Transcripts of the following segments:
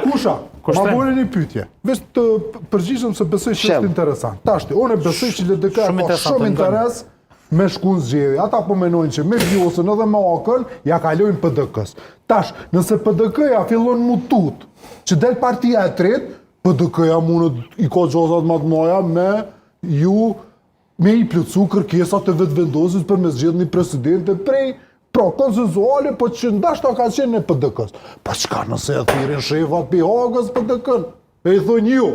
Kusha, ma bore një pytje. Vesh të përgjishëm se besoj që është interesant. Tashti, unë besoj që LDK ka shumë interes me shkun zgjedhje. Ata po menojnë që me Vjosën edhe me Akën, ja kalojnë PDK-s. Tash, nëse PDK-ja fillon mutut, që del partia e tretë, PDK-ja mundet i ka gjozat më të mëdha me i plotësu kërkesat e vetë vendosit për me zgjedhë një presidente prej konsenzuale, po që ndashta ka qenë në PDK-s. Pa qka nëse e thirin shefat për Hagës PDK-n? E i thonë ju.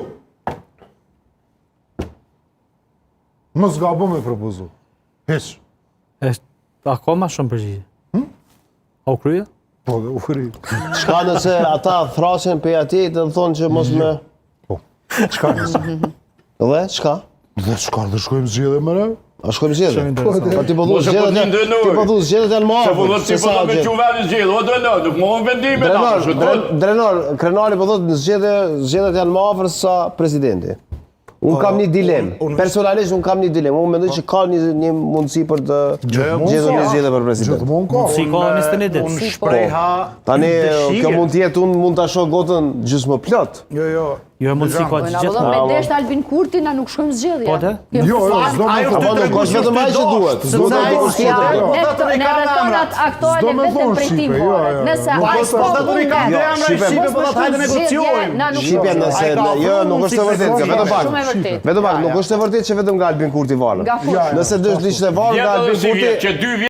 Më zgabo me propozu. Heq. A ka ma shumë përgjigje? A u kryje? Po dhe u kryje. Qka nëse ata thrasin për ati dhe thonë që mos me... Po. Qka nëse? Dhe, qka? Dhe qka dhe shkojmë zgjedhje më re? A shkojmë zgjedhje? Po ti po thu zgjedhjet janë më afër. Se po me quveni zgjedhje, o drenor, nuk mohon vendime ta. Drenor, Krenari po thotë zgjedhjet janë më afër sa presidenti. Unë kam një dilemë. Personalisht unë kam një dilemë. Unë mendoj që ka një mundësi për të gjetur një zgjedhje për president. Si ka 21 ditë. Unë shpreha... Tani, kjo mund tjetë, unë mund të shoh gotën gjysmë plot. Jo, e mundësi ka gjithë. Me desht Albin Kurti, na nuk shkojmë zgjedhje. Po dhe? Jo, s'do me Apo nuk është vetëm ai që duhet. Në rrethonat aktuale vetëm prej tim varet. Nëse ai Shqipja nëse... Jo, nuk është e vërtetë, vetëm pak. Vetëm pak, nuk është e vërtetë që vetëm nga Albin Kurti varet. Nëse dështë ishte varë nga Albin Kurti...